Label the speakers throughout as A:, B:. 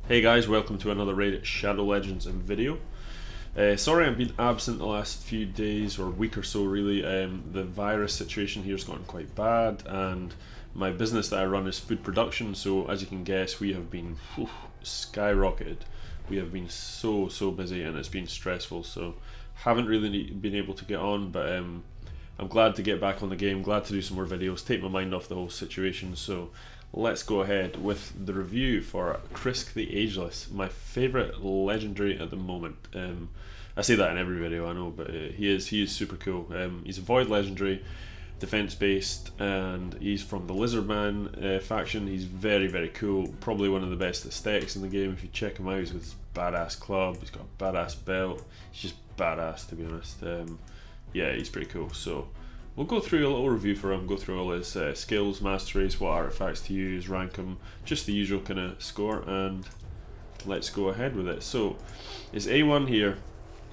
A: Hey guys, welcome to another raid at Shadow Legends video. Sorry I've been absent the last few days or week or so really. The virus situation here has gotten quite bad and my business that I run is food production, so as you can guess we have been skyrocketed. We have been so busy and it's been stressful, so haven't really been able to get on, but I'm glad to get back on the game, glad to do some more videos, take my mind off the whole situation. So let's go ahead with the review for Krisk the Ageless, my favourite legendary at the moment. I say that in every video, I know, but he is super cool. He's a void legendary, defense based, and he's from the Lizardman faction. He's very cool, probably one of the best aesthetics in the game. If you check him out, he's got this badass club, he's got a badass belt, he's just badass, to be honest. Yeah, he's pretty cool. So we'll go through a little review for him, go through all his skills, masteries, what artifacts to use, rank him, just the usual kind of score, and let's go ahead with it. So his A1 here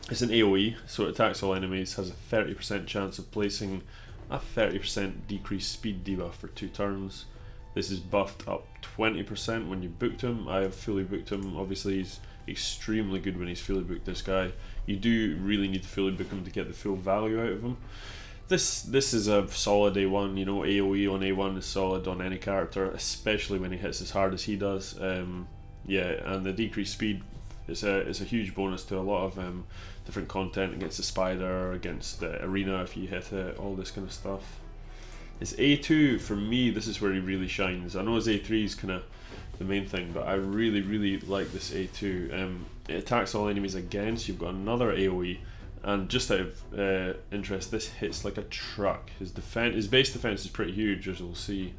A: is an AoE, so it attacks all enemies, has a 30% chance of placing a 30% decreased speed debuff for 2 turns. This is buffed up 20% when you booked him. I have fully booked him. Obviously he's extremely good when he's fully booked, this guy. You do really need to fully book him to get the full value out of him. This is a solid A1, you know. AoE on A1 is solid on any character, especially when he hits as hard as he does. Yeah, and the decreased speed is a huge bonus to a lot of different content, against the spider, against the arena if you hit it, all this kind of stuff. His A2, for me, this is where he really shines. I know his A3 is kind of the main thing, but I really like this A2. It attacks all enemies again, so you've got another AoE. And just out of interest, this hits like a truck. His base defense is pretty huge, as you'll see,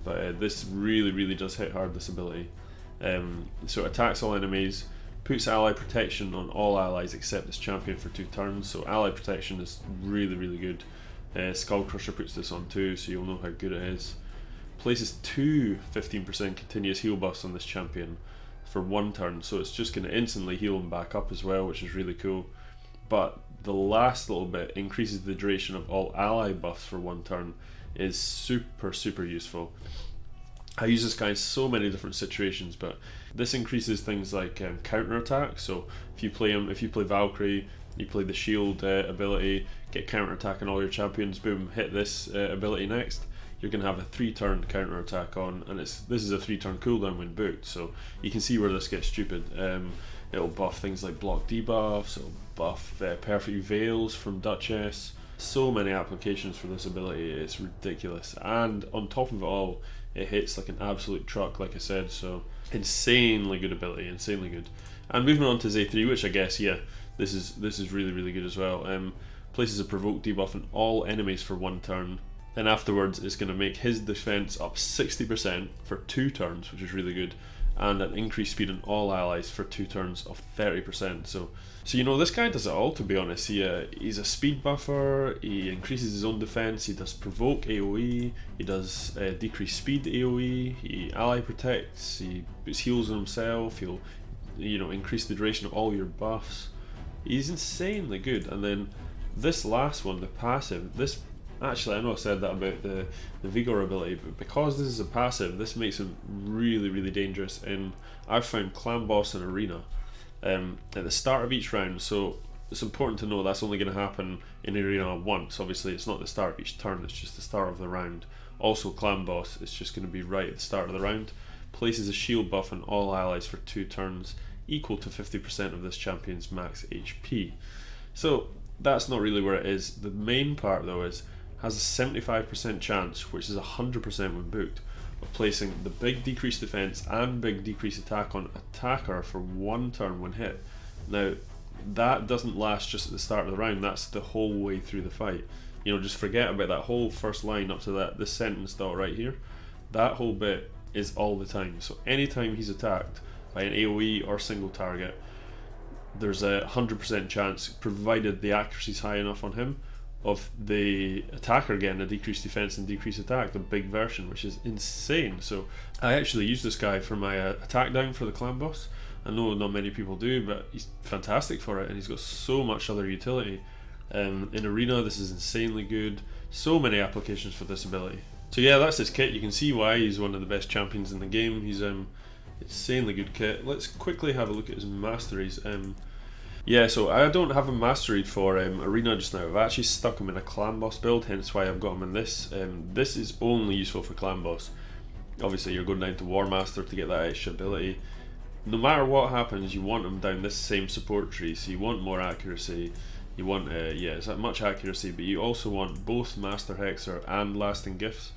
A: but this really does hit hard, this ability. So it attacks all enemies, puts ally protection on all allies except this champion for 2 turns. So ally protection is really good. Skull Crusher puts this on too, so you'll know how good it is. Places 2 15% continuous heal buffs on this champion for 1 turn, so it's just going to instantly heal him back up as well, which is really cool. But the last little bit increases the duration of all ally buffs for 1 turn, is super useful. I use this guy in so many different situations, but this increases things like counter attack. So if you play Valkyrie, you play the shield ability, get counter attack on all your champions, boom, hit this ability next, you're going to have a 3-turn counter attack on, and this is a 3-turn cooldown when booked, so you can see where this gets stupid. It'll buff things like block debuffs, it'll buff perfect veils from Duchess. So many applications for this ability, it's ridiculous. And on top of it all, it hits like an absolute truck, like I said, so insanely good ability, insanely good. And moving on to Z3, which I guess, yeah, this is really good as well. Places a provoke debuff on all enemies for 1 turn. Then afterwards, it's going to make his defense up 60% for 2 turns, which is really good, and an increased speed on all allies for 2 turns of 30%. So you know, this guy does it all, to be honest. He's a speed buffer, he increases his own defense, he does provoke AoE, he does decrease speed AoE, he ally protects, he puts heals on himself, he'll, you know, increase the duration of all your buffs. He's insanely good. And then this last one, the passive, this, actually I know I said that about the Vigor ability, but because this is a passive, this makes him really dangerous. And I've found clan boss and arena at the start of each round, so it's important to know that's only going to happen in arena once. Obviously it's not the start of each turn, it's just the start of the round. Also clan boss, it's just going to be right at the start of the round. Places a shield buff on all allies for 2 turns, equal to 50% of this champion's max HP. So that's not really where it is. The main part though is, has a 75% chance, which is 100% when booked, of placing the big decreased defense and big decreased attack on attacker for 1 turn when hit. Now that doesn't last just at the start of the round, that's the whole way through the fight. You know, just forget about that whole first line up to this sentence dot right here. That whole bit is all the time. So anytime he's attacked by an AoE or single target, there's a 100% chance, provided the accuracy is high enough on him, of the attacker getting a decreased defense and decreased attack, the big version, which is insane. So I actually use this guy for my attack down for the clan boss. I know not many people do, but he's fantastic for it, and he's got so much other utility. In arena, this is insanely good. So many applications for this ability. So yeah, that's his kit. You can see why he's one of the best champions in the game. He's Insanely good kit. Let's quickly have a look at his masteries. Yeah, so I don't have him masteried for arena just now. I've actually stuck him in a clan boss build, hence why I've got him in this. This is only useful for clan boss. Obviously you're going down to War Master to get that extra ability. No matter what happens, you want him down this same support tree, so you want more accuracy. You want, yeah, it's that much accuracy, but you also want both Master Hexer and Lasting Gifts,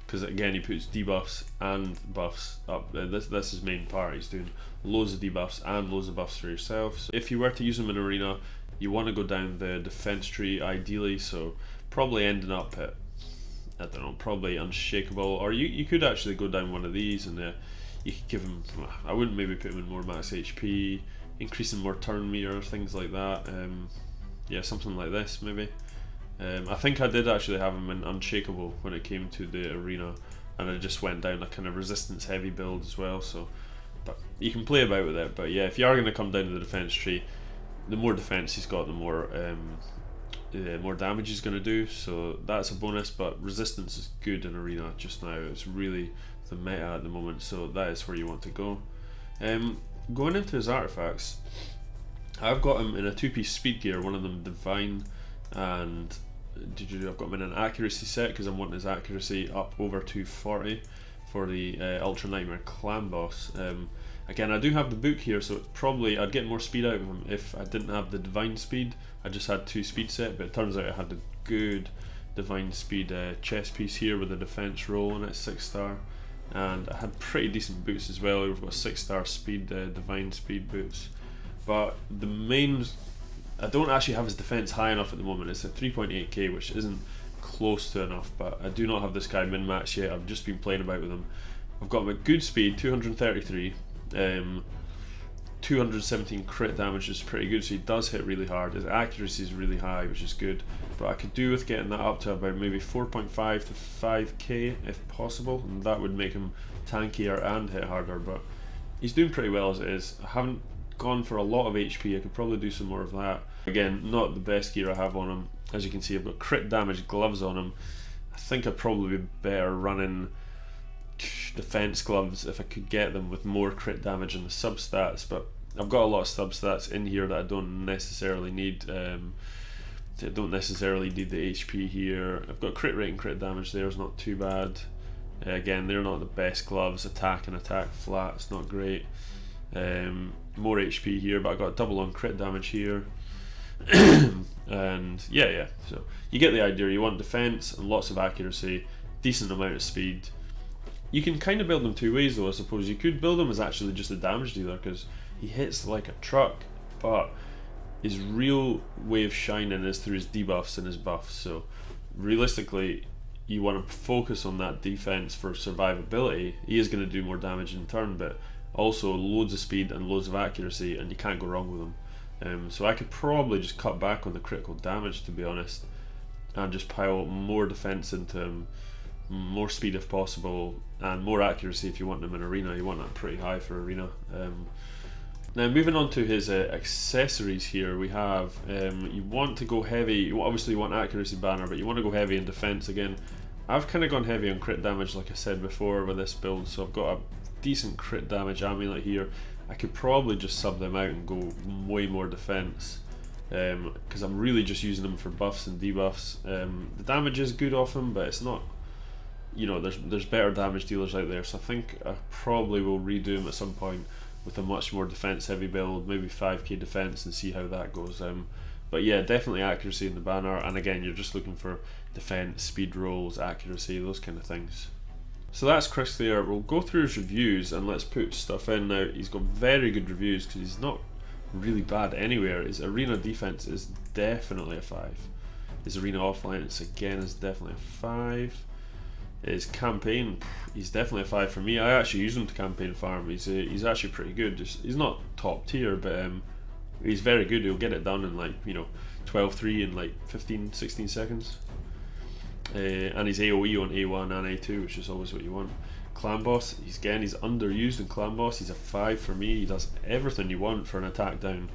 A: because again he puts debuffs and buffs up. This is his main part. He's doing loads of debuffs and loads of buffs for yourself. So if you were to use him in arena, you want to go down the defense tree ideally, so probably ending up at, I don't know, probably Unshakable, or you could actually go down one of these and you could give him, I wouldn't maybe put him in more max HP, increasing more turn meter, things like that. Yeah, something like this maybe. I think I did actually have him in Unshakable when it came to the arena, and I just went down a kind of resistance heavy build as well, so but you can play about with it. But yeah, if you are going to come down to the defense tree, the more defense he's got, the more damage he's going to do, so that's a bonus. But resistance is good in arena just now. It's really the meta at the moment, so that is where you want to go. Going into his artifacts, I've got him in a 2-piece speed gear, one of them divine, and I've got him in an accuracy set because I'm wanting his accuracy up over 240 for the Ultra Nightmare clan boss. Again, I do have the book here, so probably I'd get more speed out of him if I didn't have the divine speed. I just had 2 speed set, but it turns out I had a good divine speed chest piece here with a defense roll on it, 6-star, and I had pretty decent boots as well. We've got 6-star speed divine speed boots, but the main, I don't actually have his defense high enough at the moment. It's at 3.8k, which isn't close to enough, but I do not have this guy min-maxed yet. I've just been playing about with him. I've got him at good speed, 233, 217 crit damage is pretty good, so he does hit really hard. His accuracy is really high, which is good, but I could do with getting that up to about maybe 4.5 to 5k if possible, and that would make him tankier and hit harder, but he's doing pretty well as it is. I haven't gone for a lot of HP. I could probably do some more of that. Again, not the best gear I have on him. As you can see, I've got crit damage gloves on him. I think I'd probably be better running defense gloves if I could get them with more crit damage in the substats, but I've got a lot of substats in here that I don't necessarily need. I don't necessarily need the HP here. I've got crit rate and crit damage there, is not too bad. Again, they're not the best gloves. Attack and attack flat, it's not great. More HP here, but I got double on crit damage here. And yeah, so you get the idea. You want defense and lots of accuracy, decent amount of speed. You can kind of build them 2 ways though, I suppose. You could build him as actually just a damage dealer, because he hits like a truck, but his real way of shining is through his debuffs and his buffs. So realistically, you want to focus on that defense for survivability. He is going to do more damage in turn, but also loads of speed and loads of accuracy, and you can't go wrong with him. So I could probably just cut back on the critical damage, to be honest, and just pile more defense into him, more speed if possible, and more accuracy if you want him in arena. You want that pretty high for arena. Now moving on to his accessories here, we have, you want to go heavy, obviously you want accuracy banner, but you want to go heavy in defense again. I've kind of gone heavy on crit damage like I said before with this build, so I've got a decent crit damage amulet here. I could probably just sub them out and go way more defense, because I'm really just using them for buffs and debuffs. The damage is good off them, but it's not, you know, there's better damage dealers out there, so I think I probably will redo him at some point with a much more defense heavy build, maybe 5k defense, and see how that goes. But yeah, definitely accuracy in the banner, and again, you're just looking for defense, speed rolls, accuracy, those kind of things. So that's Krisk there. We'll go through his reviews and let's put stuff in now. He's got very good reviews because he's not really bad anywhere. His arena defense is definitely a 5. His arena offline again is definitely a 5. His campaign, he's definitely a 5 for me. I actually use him to campaign farm. He's actually pretty good. He's not top tier, but he's very good. He'll get it done in like 12-3 in like 15-16 seconds. And he's AoE on A1 and A2, which is always what you want. Clan boss, he's underused in clan boss. He's a 5 for me. He does everything you want for an attack down,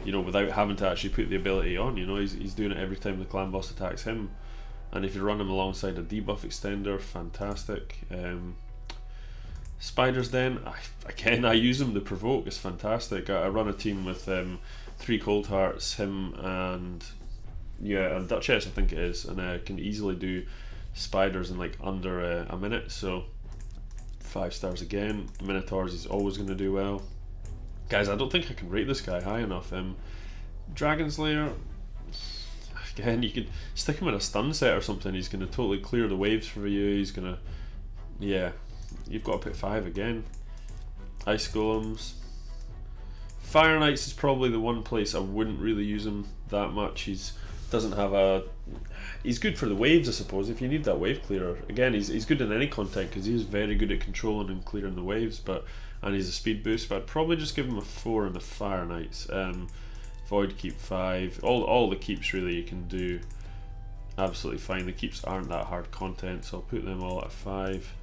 A: without having to actually put the ability on. He's doing it every time the clan boss attacks him. And if you run him alongside a debuff extender, fantastic. Spiders then, again, I use him to provoke. It's fantastic. I run a team with 3 Cold Hearts, him and a Duchess I think it is, and I can easily do spiders in like under a minute, so 5 stars again. Minotaurs is always going to do well. Guys, I don't think I can rate this guy high enough. Dragon Slayer, again, you could stick him in a stun set or something, he's going to totally clear the waves for you. He's going to, yeah, you've got to put 5 again. Ice Golems. Fire Knights is probably the one place I wouldn't really use him that much. He's good for the waves, I suppose, if you need that wave clearer. Again, he's good in any content because he's very good at controlling and clearing the waves, and he's a speed boost, but I'd probably just give him a 4 in the Fire Knights. Void keep 5. All the keeps really you can do absolutely fine. The keeps aren't that hard content, so I'll put them all at 5.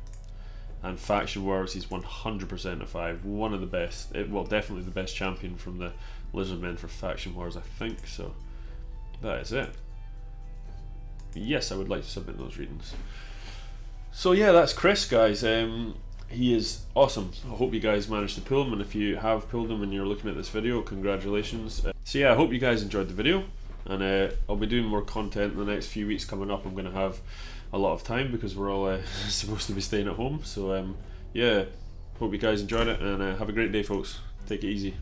A: And Faction Wars, he's 100% a 5. One of the best, well, definitely the best champion from the Lizardmen for Faction Wars, I think. So that is it. Yes, I would like to submit those readings. So yeah, that's Krisk, guys. He is awesome. I hope you guys managed to pull him, and if you have pulled him and you're looking at this video, congratulations. So yeah, I hope you guys enjoyed the video, and I'll be doing more content in the next few weeks coming up. I'm going to have a lot of time because we're all supposed to be staying at home. So yeah, hope you guys enjoyed it, and have a great day, folks. Take it easy.